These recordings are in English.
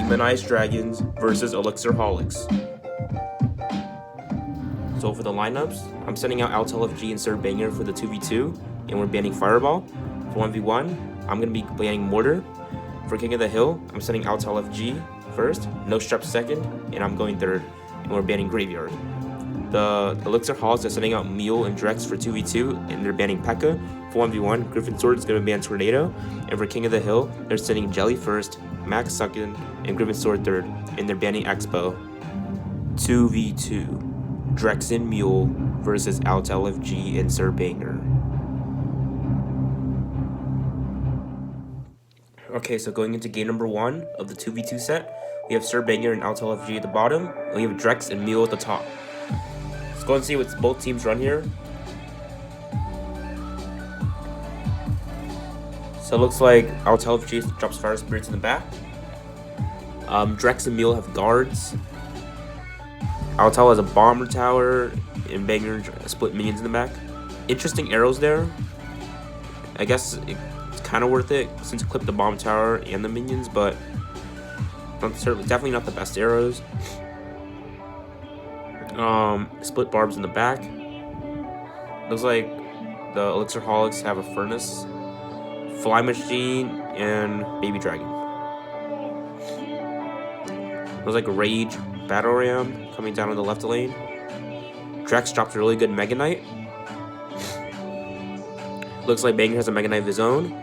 Demonized Dragons versus Elixirholics. So for the lineups, I'm sending out Alt LFG and Sir Banger for the 2v2, and we're banning Fireball. For 1v1, I'm going to be banning Mortar. For King of the Hill, I'm sending Alt LFG first, No Strep second, and I'm going third, and we're banning Graveyard. The Elixirholics are sending out Mule and Drex for 2v2, and they're banning P.E.K.K.A. For 1v1, Griffin Sword is going to ban Tornado, and for King of the Hill, they're sending Jelly first, Max second, and Griffin Sword third, and they're banning Expo. 2v2, Drex and Mule versus Alt LFG and Sir Banger. Okay, so going into game number 1 of the 2v2 set, we have Sir Banger and Alt LFG at the bottom, and we have Drex and Mule at the top. Let's go and see what both teams run here. So it looks like Alt LFG drops Fire Spirits in the back. Drex and Mule have guards. Altel has a bomber tower, and Banger split minions in the back. Interesting arrows there. I guess it's kind of worth it since it clipped the bomb tower and the minions, but definitely not the best arrows. Split barbs in the back. Looks like the Elixirholics have a furnace, fly machine, and baby dragon. Looks like a rage battle ram coming down on the left lane. Drex dropped a really good Mega Knight. Looks like Banger has a Mega Knight of his own.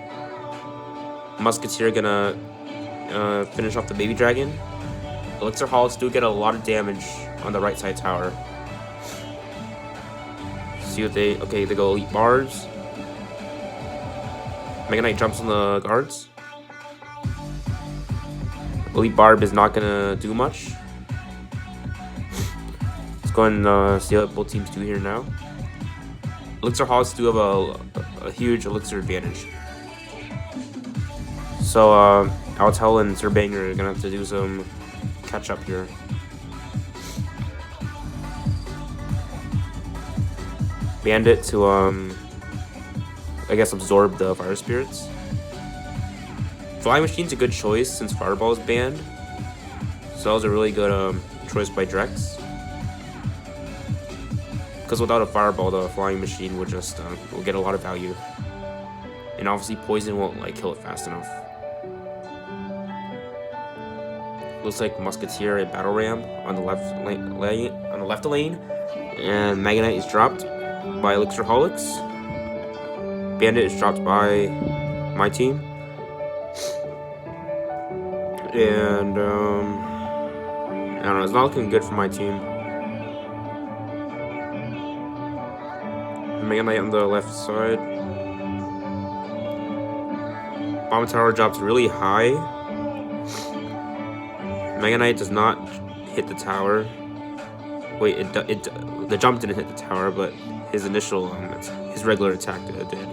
Musketeer gonna finish off the baby dragon. Elixirholics do get a lot of damage on the right side tower. See what they go elite barbs. Mega Knight jumps on the guards. Elite barb is not gonna do much. Let's go and see what both teams do here now. Elixirholics do have a huge elixir advantage. So Altel and Sir Banger are gonna have to do some catch up here. Bandit to I guess absorb the fire spirits. Fly Machine's a good choice since Fireball is banned. So that was a really good choice by Drex. Because without a Fireball, the Flying Machine would just will get a lot of value. And obviously Poison won't kill it fast enough. Looks like Musketeer and Battle Ram on the left lane, and Mega Knight is dropped by Elixirholics. Bandit is dropped by my team, and I don't know. It's not looking good for my team. Mega Knight on the left side. Bomb Tower drops really high. Mega Knight does not hit the tower. Wait, the jump didn't hit the tower, but his initial, his regular attack did.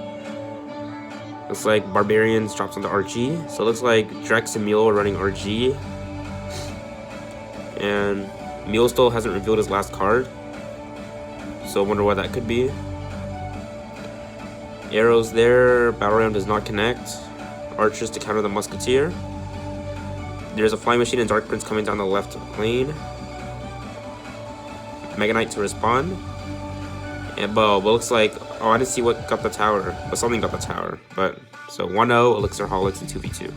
Looks like Barbarians drops onto RG. So it looks like Drex and Mule are running RG. And Mule still hasn't revealed his last card. So I wonder why that could be. Arrows there. Battle Ram does not connect. Archers to counter the Musketeer. There's a Flying Machine and Dark Prince coming down the left lane. Mega Knight to respond. And but looks like, oh, I didn't see what got the tower, but something got the tower. But so 1-0 Elixirholics and 2v2.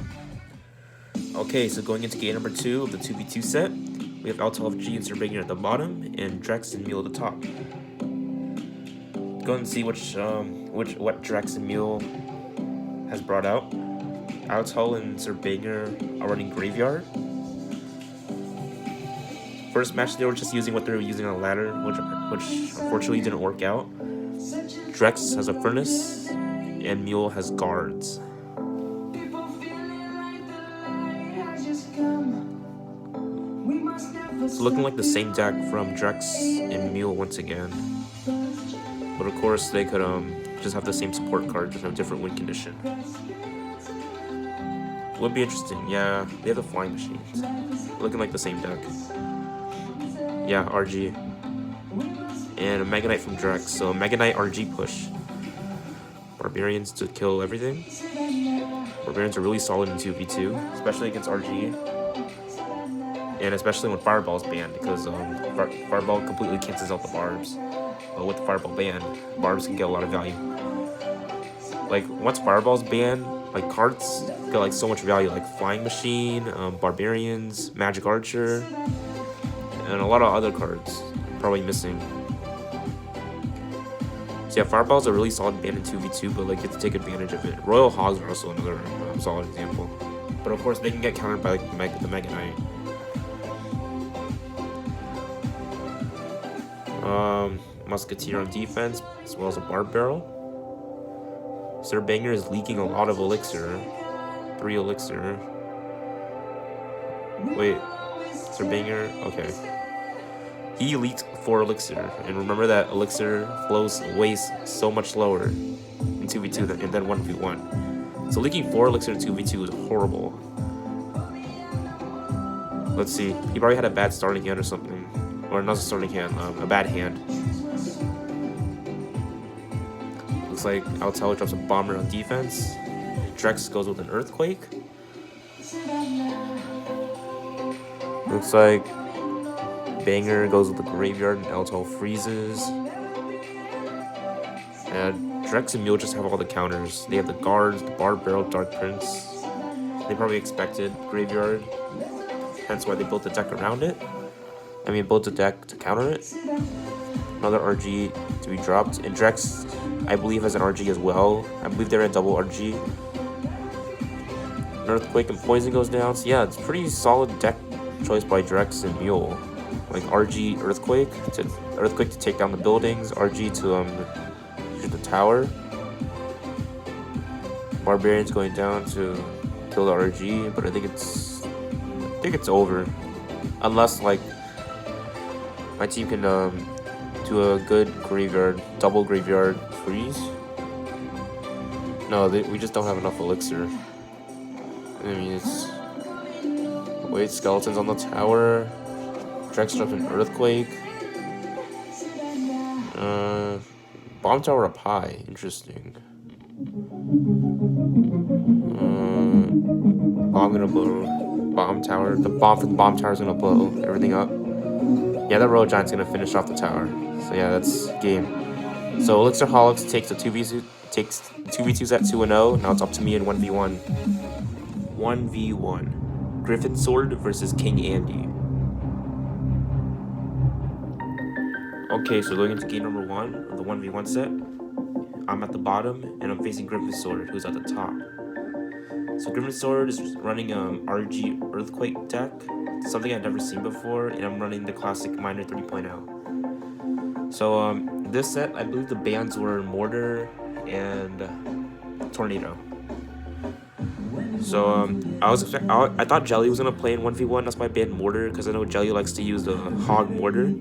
Okay, so going into game number 2 of the 2v2 set, we have Alt LFG and Sir Banger at the bottom, and Drex and Mule at the top. Go and see what Drex and Mule has brought out. Altel and Sir Banger are running Graveyard. First match, they were just using what they were using on a ladder, which unfortunately didn't work out. Drex has a furnace, and Mule has guards. It's looking like the same deck from Drex and Mule once again. But of course, they could just have the same support card, just have a different win condition. Would be interesting. Yeah, they have the Flying Machines. Looking like the same deck. Yeah, RG. And a Mega Knight from Drex. So Mega Knight RG push. Barbarians to kill everything. Barbarians are really solid in 2v2, especially against RG. and especially when Fireball is banned, because Fireball completely cancels out the barbs. But with the Fireball banned, barbs can get a lot of value. Like once Fireball's banned, like cards get like so much value, like Flying Machine, Barbarians, Magic Archer, and a lot of other cards probably missing. So yeah, Fireball's a really solid ban in 2v2, but like you have to take advantage of it. Royal Hogs are also another solid example. But of course, they can get countered by like, the Mega Knight. Musketeer on defense, as well as a Barb Barrel. Sir Banger is leaking a lot of elixir. 3 elixir. Wait, Sir Banger, okay. He leaked 4 elixir, and remember that elixir flows so much slower in 2v2 than 1v1. So leaking 4 elixir in 2v2 is horrible. Let's see, he probably had a bad starting hand or something. Or not a starting hand, a bad hand. Looks like Altel drops a Bomber on defense. Drex goes with an Earthquake. Looks like Banger goes with the Graveyard and Altel freezes. And Drex and Mule just have all the counters. They have the Guards, the Barb Barrel, Dark Prince. They probably expected Graveyard, hence why they built the deck around it. I mean, built a deck to counter it. Another RG to be dropped. And Drex, I believe, has an RG as well. I believe they're in double RG. An Earthquake and Poison goes down. So yeah, it's pretty solid deck choice by Drex and Mule. Like RG Earthquake to take down the buildings. RG to shoot the tower. Barbarian's going down to kill the RG, but I think it's over. Unless like my team can do a good graveyard, double graveyard freeze. No, we just don't have enough elixir. I mean, it's... Wait, skeletons on the tower. Drex drops an Earthquake. Bomb tower up high. Interesting. Bomb gonna blow. Bomb tower. The bomb from the bomb tower is gonna blow everything up. Yeah, that Royal Giant's gonna finish off the tower. So yeah, that's game. So Elixirholics takes the 2v2s at 2-0. Now it's up to me in 1v1. 1v1. Griffin Sword versus King Andy. Okay, so going into game number 1 of the 1v1 set. I'm at the bottom and I'm facing Griffin Sword, who's at the top. So Griffin Sword is running RG Earthquake deck, something I've never seen before, and I'm running the classic Miner 3.0. So this set, I believe the bans were Mortar and Tornado. So I thought Jelly was gonna play in 1v1. That's why I banned Mortar, because I know Jelly likes to use the Hog Mortar.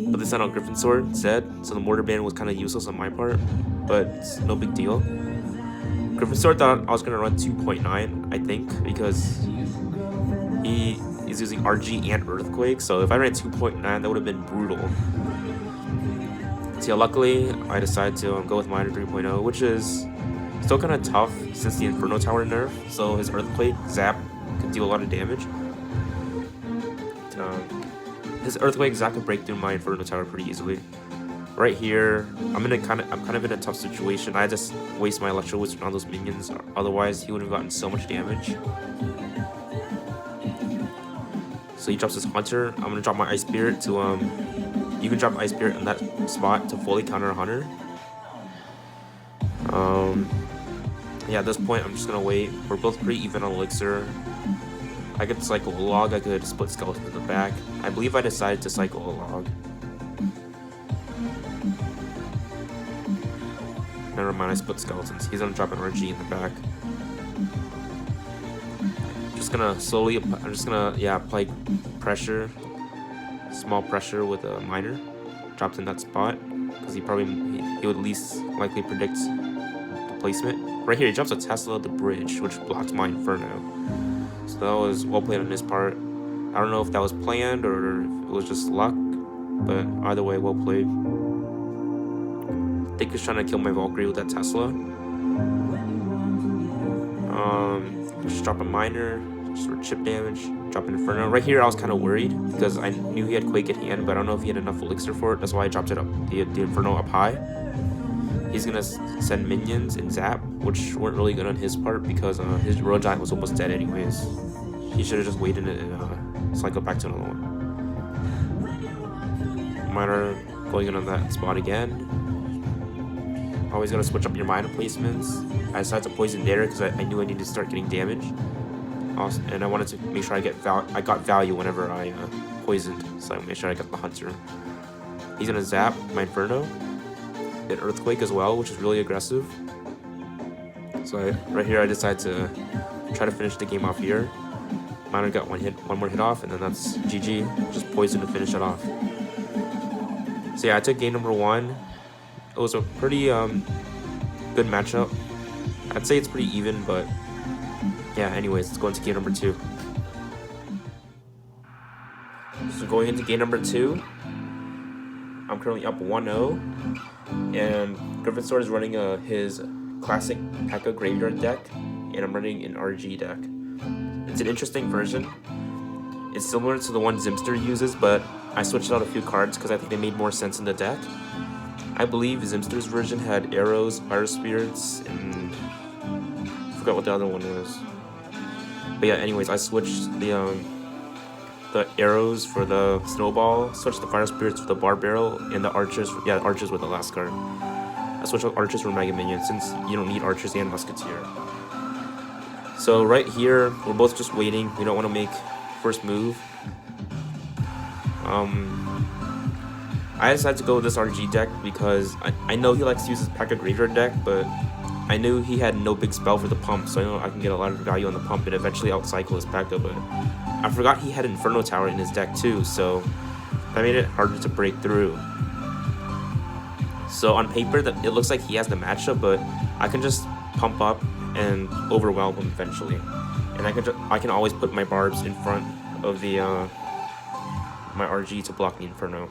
But they sent out Griffin Sword instead, so the Mortar ban was kind of useless on my part, but it's no big deal. Griffin Sword thought I was gonna run 2.9, I think, because he is using RG and Earthquake. So if I ran 2.9, that would have been brutal. So yeah, luckily I decided to go with Miner 3.0, which is still kind of tough since the Inferno Tower nerf. So his Earthquake Zap could do a lot of damage. His Earthquake Zap could break through my Inferno Tower pretty easily. Right here, I'm kind of in a tough situation. I just waste my Electro Wizard on those minions. Otherwise, he would have gotten so much damage. So he drops his Hunter. I'm gonna drop my Ice Spirit to You can drop Ice Spirit in that spot to fully counter a Hunter. Yeah, at this point, I'm just gonna wait. We're both pretty even on Elixir. I could cycle a log. I could split Skeleton in the back. I believe I decided to cycle a log. Never mind, I split Skeletons. He's gonna drop an RG in the back. Just gonna slowly, I'm just gonna, yeah, apply pressure. Small pressure with a Miner. Dropped in that spot. Because he would least likely predict the placement. Right here, he drops a Tesla at the bridge, which blocked my Inferno. So that was well played on his part. I don't know if that was planned or if it was just luck. But either way, well played. I think he's trying to kill my Valkyrie with that Tesla. Just drop a Miner, just for chip damage, drop an Inferno. Right here I was kind of worried because I knew he had Quake at hand, but I don't know if he had enough Elixir for it. That's why I dropped it up, the Inferno up high. He's gonna send minions and zap, which weren't really good on his part because his Royal Giant was almost dead anyways. He should have just waited and cycle back to another one. Miner going in on that spot again. Always gonna switch up your miner placements. I decided to poison there because I knew I needed to start getting damage. Also, and I wanted to make sure I got value whenever I poisoned, so I made sure I got the Hunter. He's gonna zap my Inferno, an Earthquake as well, which is really aggressive. So right here I decided to try to finish the game off here. Miner got one more hit off, and then that's GG. Just poison to finish it off. So yeah, I took game number 1. It was a pretty good matchup. I'd say it's pretty even, but yeah, anyways, let's go into game number 2. So going into game number 2, I'm currently up 1-0, and Gryffindor is running his classic P.E.K.K.A graveyard deck, and I'm running an RG deck. It's an interesting version. It's similar to the one Zimster uses, but I switched out a few cards because I think they made more sense in the deck. I believe Zimster's version had arrows, fire spirits, and I forgot what the other one was. But yeah, anyways, I switched the arrows for the snowball, switched the fire spirits for the bar barrel, and the archers. Yeah, archers with the last card. I switched out archers for mega minions since you don't need archers and musketeer. So right here, we're both just waiting. We don't want to make first move. I decided to go with this RG deck because I know he likes to use his P.E.K.K.A graveyard deck, but I knew he had no big spell for the pump, so I know I can get a lot of value on the pump and eventually outcycle his P.E.K.K.A, but I forgot he had Inferno Tower in his deck too, so that made it harder to break through. So on paper, it looks like he has the matchup, but I can just pump up and overwhelm him eventually. And I can always put my barbs in front of the my RG to block the Inferno.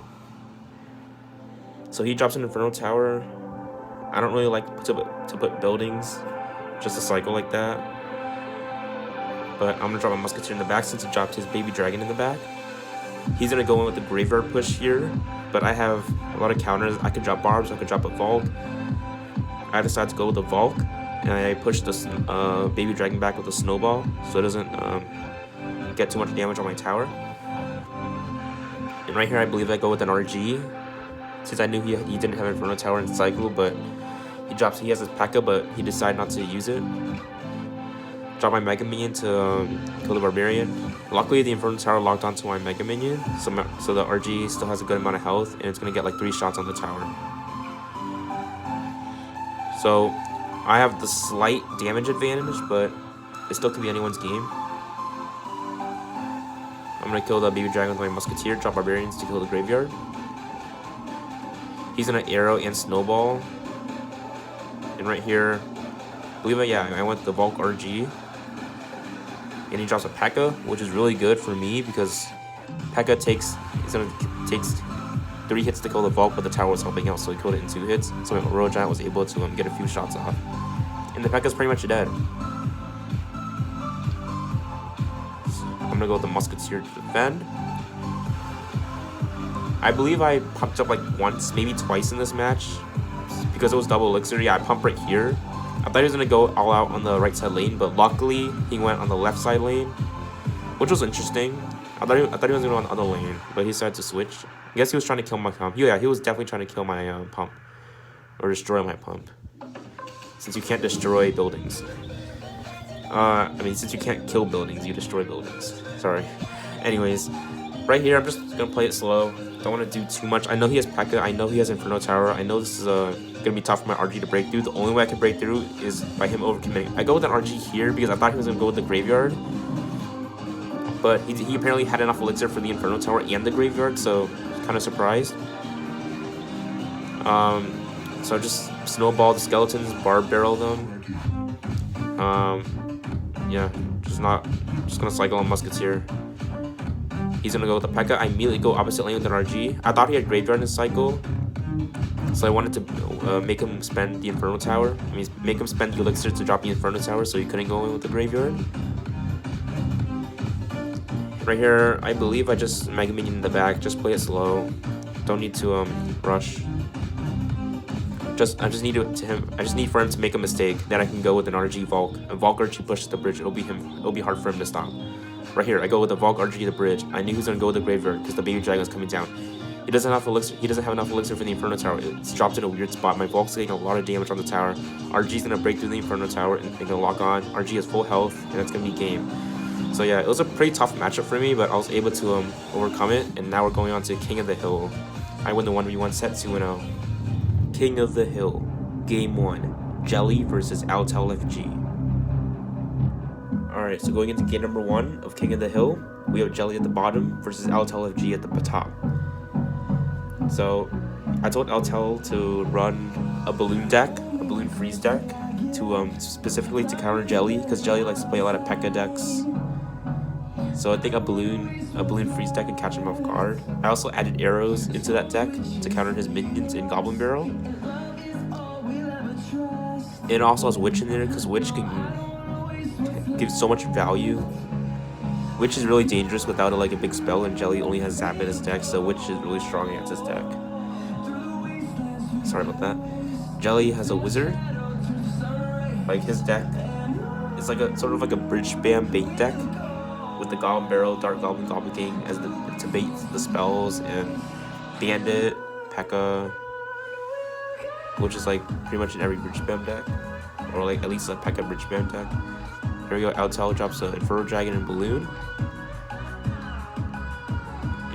So he drops an Inferno Tower. I don't really like to put buildings, just a cycle like that. But I'm gonna drop a Musketeer in the back since he dropped his baby dragon in the back. He's gonna go in with the graveyard push here, but I have a lot of counters. I could drop barbs, I could drop a Valk. I decided to go with the Valk, and I pushed the baby dragon back with a snowball so it doesn't get too much damage on my tower. And right here I believe I go with an RG, since I knew he didn't have Inferno Tower in cycle, but he has his P.E.K.K.A, but he decided not to use it. Drop my Mega Minion to kill the Barbarian. Luckily, the Inferno Tower locked onto my Mega Minion, so the RG still has a good amount of health, and it's going to get like 3 shots on the tower. So I have the slight damage advantage, but it still could be anyone's game. I'm going to kill the baby dragon with my Musketeer, drop Barbarians to kill the graveyard. He's gonna arrow and snowball. And right here, I went with the Valk RG. And he drops a P.E.K.K.A, which is really good for me because P.E.K.K.A takes 3 hits to kill the Valk, but the tower was helping out, so he killed it in 2 hits. So my Royal Giant was able to get a few shots off. And the P.E.K.K.A is pretty much dead. I'm gonna go with the Musketeer to defend. I believe I pumped up like once, maybe twice in this match because it was double elixir. Yeah, I pumped right here. I thought he was gonna go all out on the right side lane, but luckily he went on the left side lane, which was interesting. I thought he was gonna go on the other lane, but he decided to switch. I guess he was trying to kill my pump. Yeah, he was definitely trying to kill my pump or destroy my pump, since you can't destroy buildings. Since you can't kill buildings, you destroy buildings. Sorry. Anyways, right here, I'm just gonna play it slow. Don't want to do too much. I know he has P.E.K.K.A. I know he has Inferno Tower. I know this is gonna be tough for my RG to break through. The only way I can break through is by him overcommitting. I go with an RG here because I thought he was gonna go with the graveyard, but he apparently had enough elixir for the Inferno Tower and the graveyard, so kind of surprised. So just snowball the skeletons, barb barrel them. Yeah, just gonna cycle on Musketeer. He's gonna go with the P.E.K.K.A. I immediately go opposite lane with an RG. I thought he had graveyard in his cycle, so I wanted to make him spend the Inferno Tower. Make him spend the elixir to drop the Inferno Tower, so he couldn't go in with the graveyard. Right here, I believe I just Mega Minion in the back. Just play it slow. Don't need to rush. I just need for him to make a mistake. Then I can go with an RG Valk. A Valk RG pushes the bridge. It'll be hard for him to stop. Right here, I go with the Valk RG to the bridge. I knew he was gonna go with the graveyard because the baby dragon is coming down. He doesn't have elixir. He doesn't have enough elixir for the Inferno Tower. It's dropped in a weird spot. My Valk's getting a lot of damage on the tower. RG's gonna break through the Inferno Tower and gonna lock on. RG has full health, and it's gonna be game. So yeah, it was a pretty tough matchup for me, but I was able to overcome it. And now we're going on to King of the Hill. I win the 1v1 set 2-0. King of the Hill, Game 1, Jelly versus LFG. Alright, so going into game number 1 of King of the Hill, we have Jelly at the bottom versus LFG at the top. So I told Altel to run a balloon deck, a balloon freeze deck, to specifically to counter Jelly, because Jelly likes to play a lot of P.E.K.K.A decks. So I think a balloon freeze deck can catch him off guard. I also added arrows into that deck to counter his minions in Goblin Barrel. It also has Witch in there because Witch can give so much value. Witch is really dangerous without a big spell, and Jelly only has Zap in his deck, so Witch is really strong against his deck. Sorry about that. Jelly has a Wizard. His deck is sort of like a bridge spam bait deck with the Goblin Barrel, Dark Goblin, Goblin King as to bait the spells, and Bandit, P.E.K.K.A, which is pretty much in every bridge spam deck, or at least a P.E.K.K.A bridge spam deck. Here we go, Altel drops an Inferno Dragon and Balloon.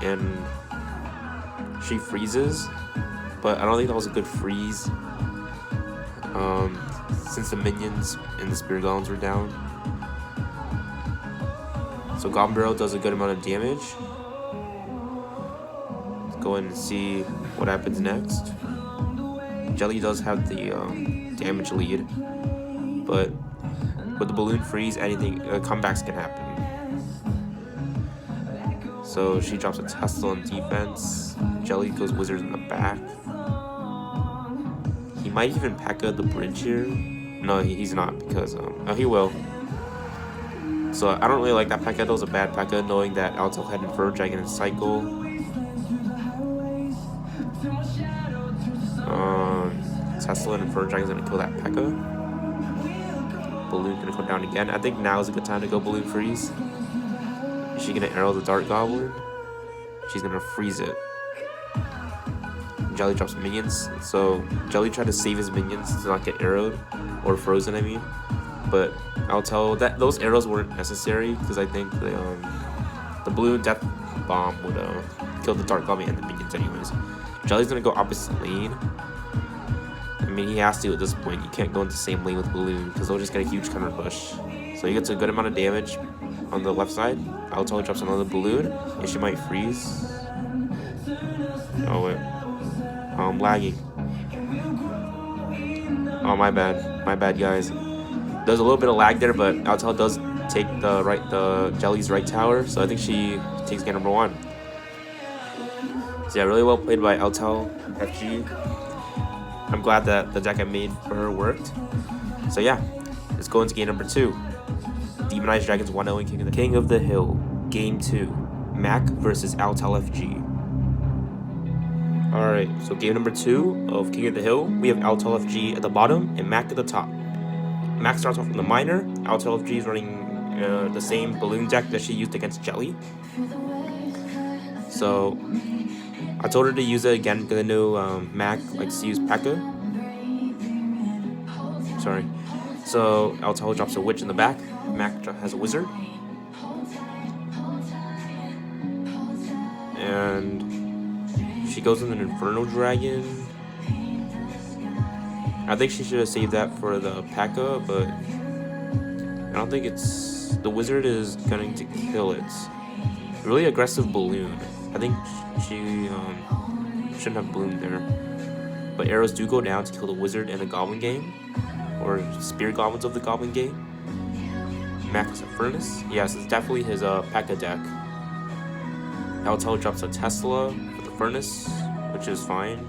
And she freezes, but I don't think that was a good freeze. Since the minions and the Spirit Golems were down. So Goblin Barrel does a good amount of damage. Let's go in and see what happens next. Jelly does have the damage lead, but with the balloon freeze, anything comebacks can happen. So she drops a Tesla on defense. Jelly goes Wizard in the back. He might even P.E.K.K.A the bridge here. No, he's not, because oh, he will. So I don't really like that P.E.K.K.A. That was a bad P.E.K.K.A, knowing that Altel had Inferno Dragon and Cycle. Tesla and Inferno Dragon's gonna kill that P.E.K.K.A. Balloon's gonna come down again. I think now is a good time to go Balloon Freeze. Is she gonna arrow the Dark Goblin? She's gonna freeze it. Jelly drops minions. So Jelly tried to save his minions to not get arrowed or frozen, I mean. But Altel, those arrows weren't necessary because I think the Balloon Death Bomb would kill the Dark Goblin and the minions anyways. Jelly's gonna go opposite lane. I mean, he has to at this point. You can't go into the same lane with Balloon because they'll just get a huge counter push. So he gets a good amount of damage on the left side. Altel drops another Balloon, and she might freeze. Oh wait, I'm lagging. Oh, my bad guys. There's a little bit of lag there, but Altel does take the Jelly's right tower, so I think she takes game number 1. So yeah, really well played by Altel FG. I'm glad that the deck I made for her worked. So yeah, let's go into game number 2. Demonized Dragons 1-0 and King of the Hill, Game 2, Mac versus Altel FG. Alright, so game number 2 of King of the Hill, we have Altel FG at the bottom and Mac at the top. Mac starts off from the minor. Altel FG is running the same balloon deck that she used against Jelly. So I told her to use it again because I know Mac likes to use P.E.K.K.A. Sorry. So Altel drops a Witch in the back. Mac has a Wizard. And she goes in an Inferno Dragon. I think she should have saved that for the P.E.K.K.A, but I don't think it's... The Wizard is going to kill it. Really aggressive Balloon. I think she shouldn't have Balloon there. But arrows do go down to kill the Wizard and the Goblin game. Or Spirit Goblins of the Goblin game. Max a Furnace. Yes, it's definitely his P.E.K.K.A deck. Altel drops a Tesla for the Furnace, which is fine.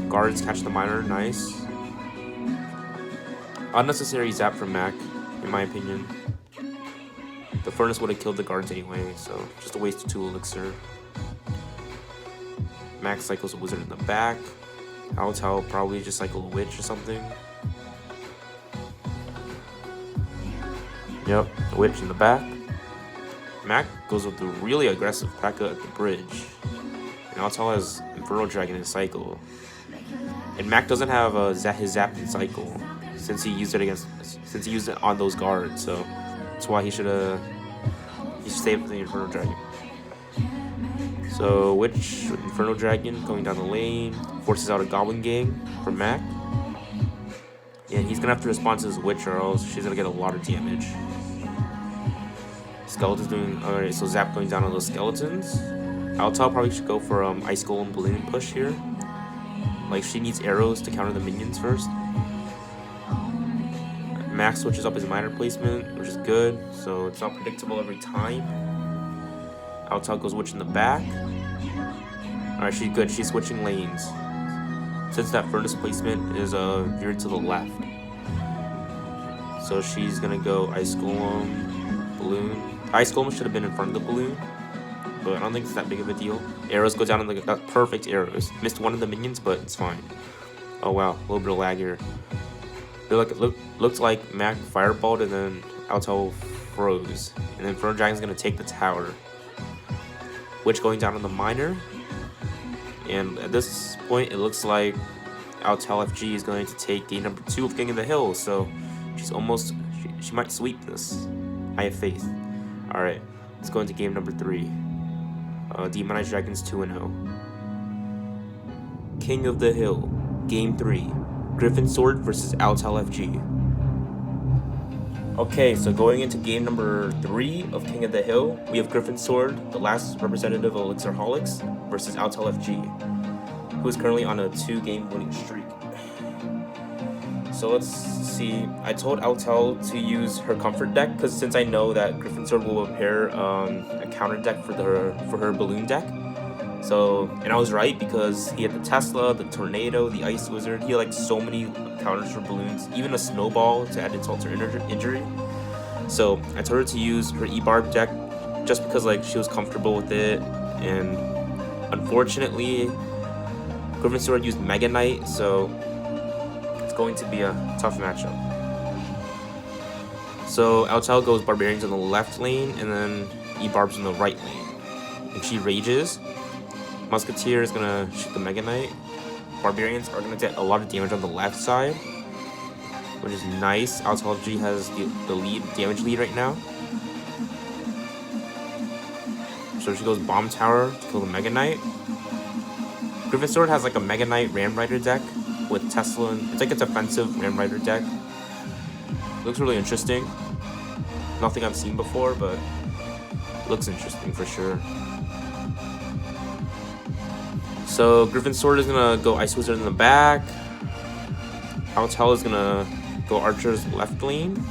Guards catch the Miner, nice. Unnecessary zap from Mac, in my opinion. The furnace would have killed the guards anyway, so just a waste of 2 elixir. Max cycles a wizard in the back. Altal probably just cycle a witch or something. Yep, a witch in the back. Mac goes with the really aggressive P.E.K.K.A at the bridge. And Altal has Infernal Dragon in his cycle. And Mac doesn't have his zap in cycle since he used it on those guards, so that's why he should save the Infernal Dragon. So Witch with Infernal Dragon going down the lane forces out a Goblin Gang from Mac. And he's gonna have to respond to his Witch or else she's gonna get a lot of damage. Skeletons doing alright, so Zap going down on those skeletons. Altal probably should go for Ice Golem Balloon push here. Like she needs arrows to counter the minions first. Max switches up his minor placement, which is good, so it's not predictable every time. Altal goes Witch in the back. Alright, she's good, she's switching lanes. Since that furnace placement is veered to the left. So she's gonna go Ice Golem, Balloon. Ice Golem should have been in front of the balloon, but I don't think it's that big of a deal. Arrows go down in the perfect arrows. Missed one of the minions, but it's fine. Oh wow, a little bit of lag here. Looked like Mac fireballed and then Altal froze. And then Infernal Dragon's gonna take the tower. Witch going down on the miner. And at this point, it looks like Altal FG is going to take game number 2 of King of the Hill. So she's almost, she might sweep this. I have faith. Alright, let's go into game number 3. Demonized Dragons 2-0. King of the Hill, game 3. Griffin Sword versus Altal FG. Okay, so going into game number 3 of King of the Hill, we have Griffin Sword, the last representative of Elixirholics, versus Altal FG, who is currently on a 2-game winning streak. So let's see. I told Altal to use her comfort deck because since I know that Griffin Sword will prepare a counter deck for her balloon deck. So, and I was right because he had the Tesla, the Tornado, the Ice Wizard. He had like so many counters for balloons, even a Snowball to add insult to injury. So I told her to use her E-Barb deck just because like she was comfortable with it. And unfortunately, Griffin Sword used Mega Knight, so it's going to be a tough matchup. So Altal goes Barbarians on the left lane and then E-Barb's on the right lane. And she rages. Musketeer is gonna shoot the Mega Knight. Barbarians are gonna get a lot of damage on the left side, which is nice. Altal FG has the damage lead right now. So she goes Bomb Tower to kill the Mega Knight. Griffin Sword has like a Mega Knight Ram Rider deck with Tesla. It's like a defensive Ram Rider deck. Looks really interesting. Nothing I've seen before, but it looks interesting for sure. So Griffin Sword is gonna go Ice Wizard in the back. Altal is gonna go Archer's left lane.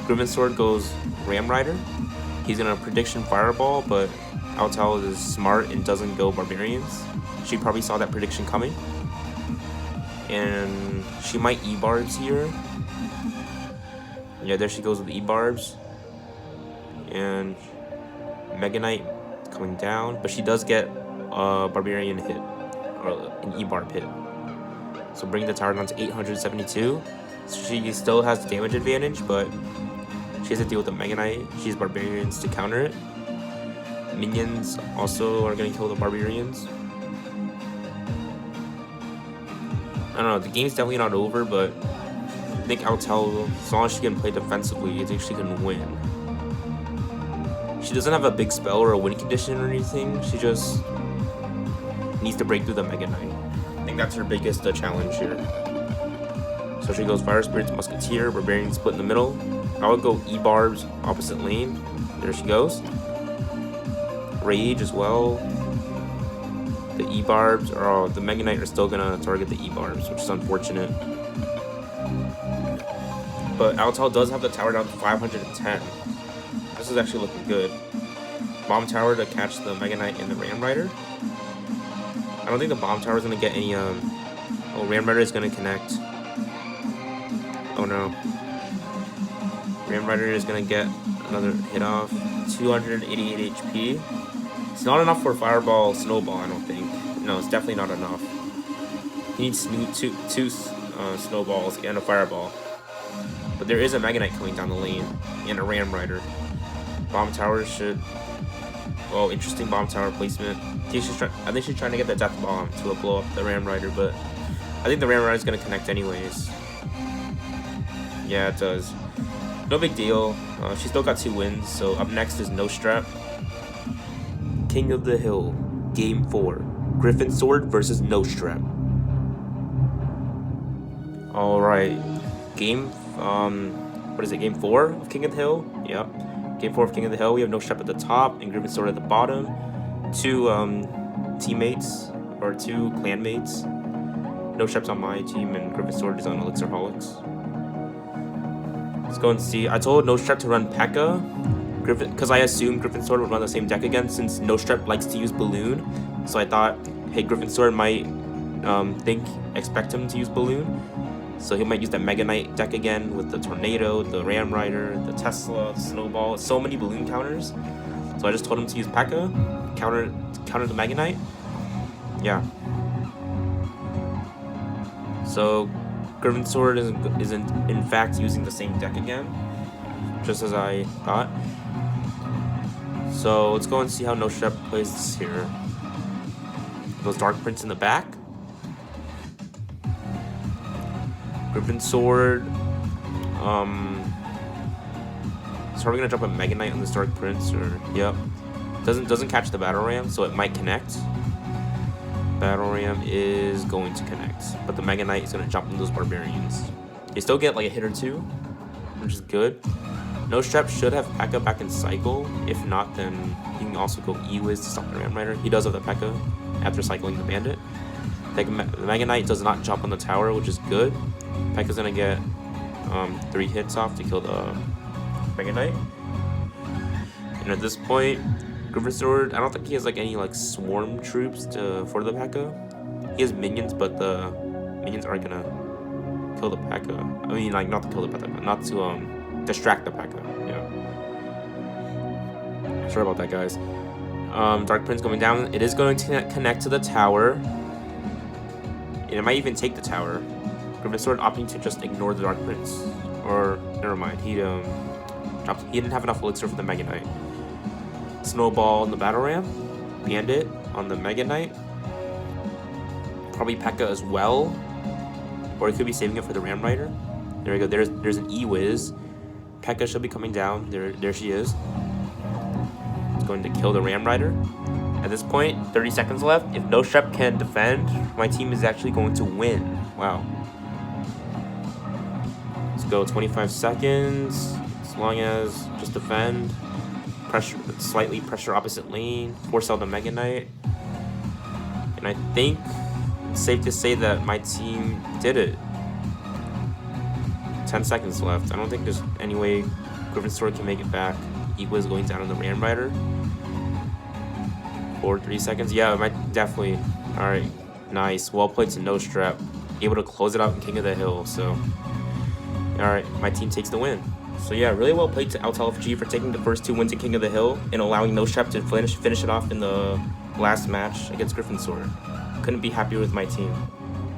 Griffin Sword goes Ram Rider. He's gonna prediction Fireball, but Altal is smart and doesn't go Barbarians. She probably saw that prediction coming. And she might E-Barbs here. Yeah, there she goes with E-Barbs. And Mega Knight coming down, but she does get a Barbarian hit, or an E-Barb hit. So bringing the tower down to 872. So she still has the damage advantage, but she has to deal with the Mega Knight. She has Barbarians to counter it. Minions also are going to kill the Barbarians. I don't know, the game's definitely not over, but I think Altal, as long as she can play defensively, I think she can win. She doesn't have a big spell or a win condition or anything. She just needs to break through the Mega Knight. I think that's her biggest challenge here. So she goes Fire Spirits, Musketeer, Barbarian split in the middle. I would go E-Barbs opposite lane. There she goes. Rage as well. The E-Barbs, or the Mega Knight are still gonna target the E-Barbs, which is unfortunate. But Altal does have the tower down to 510. This is actually looking good. Bomb Tower to catch the Mega Knight and the Ram Rider. I don't think the Bomb Tower is gonna get any. Oh, Ram Rider is gonna connect. Oh no. Ram Rider is gonna get another hit off. 288 HP. It's not enough for Fireball Snowball, I don't think. No, it's definitely not enough. He needs two Snowballs and a Fireball. But there is a Mega Knight coming down the lane and a Ram Rider. Bomb Tower should... Oh, interesting Bomb Tower placement. I think she's trying to get the Death Bomb to blow up the Ram Rider, but I think the Ram Rider is going to connect anyways. Yeah, it does. No big deal. She still got 2 wins, so up next is No Strap. King of the Hill, Game 4. Griffin Sword versus No Strap. Alright. Game, what is it, Game 4 of King of the Hill? Yep. Game 4 of King of the Hill, we have No Strap at the top and Griffin Sword at the bottom. 2 teammates, or 2 clanmates. No Strap's on my team and Griffin Sword is on Elixirholics. Let's go and see. I told No Strap to run P.E.K.K.A. because I assumed Griffin Sword would run the same deck again since No Strap likes to use Balloon. So I thought, hey, Griffin Sword might expect him to use Balloon. So he might use that Mega Knight deck again with the Tornado, the Ram Rider, the Tesla, the Snowball. So many balloon counters. So I just told him to use P.E.K.K.A. counter the Mega Knight. Yeah. So Griffin Sword isn't in fact using the same deck again, just as I thought. So let's go and see how No Strap plays this here. Those Dark Prince in the back. Griffin Sword. Is probably gonna drop a Mega Knight on this Dark Prince, or yep. Doesn't catch the Battle Ram, so it might connect. Battle Ram is going to connect, but the Mega Knight is gonna jump on those Barbarians. They still get like a hit or 2, which is good. No Strap should have P.E.K.K.A. back in cycle. If not, then he can also go E-Wiz to stop the Ram Rider. He does have the P.E.K.K.A. after cycling the Bandit. The Mega Knight does not jump on the tower, which is good. P.E.K.K.A.'s gonna get 3 hits off to kill the Mega Knight. And at this point, Griffin Sword, I don't think he has like any like swarm troops for the P.E.K.K.A. He has minions, but the minions aren't gonna kill the P.E.K.K.A. I mean, like not to kill the P.E.K.K.A., not to distract the P.E.K.K.A. Yeah. Sorry about that, guys. Dark Prince going down. It is going to connect to the tower. And it might even take the tower. Griffin Sword opting to just ignore the Dark Prince. Or never mind. He didn't have enough elixir for the Mega Knight. Snowball on the Battle Ram. Bandit on the Mega Knight. Probably P.E.K.K.A. as well. Or he could be saving it for the Ram Rider. There we go. There's an E-Wiz. P.E.K.K.A. should be coming down. There she is. It's going to kill the Ram Rider. At this point, 30 seconds left. If No Strap can defend, my team is actually going to win. Wow. Let's go 25 seconds. As long as just defend. Slightly pressure opposite lane. Force out the Mega Knight. And I think it's safe to say that my team did it. 10 seconds left. I don't think there's any way Griffin Sword can make it back. E-Wiz going down on the Ram Rider. 3 seconds. Yeah, it might definitely. Alright. Nice. Well played to No Strap. Able to close it out in King of the Hill. So, alright. My team takes the win. So yeah, really well played to LFG for taking the first 2 wins in King of the Hill and allowing No Strap to finish it off in the last match against Griffin Sword. Couldn't be happier with my team.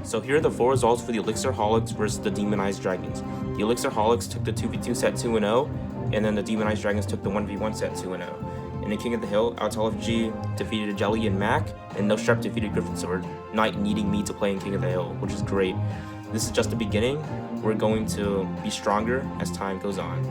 So here are the 4 results for the Elixirholics versus the Demonized Dragons. The Elixirholics took the 2v2 set 2-0, and then the Demonized Dragons took the 1v1 set 2-0. In the King of the Hill, LFG defeated Jelly and Mac, and No Strap defeated Griffin Sword, not needing me to play in King of the Hill, which is great. This is just the beginning. We're going to be stronger as time goes on.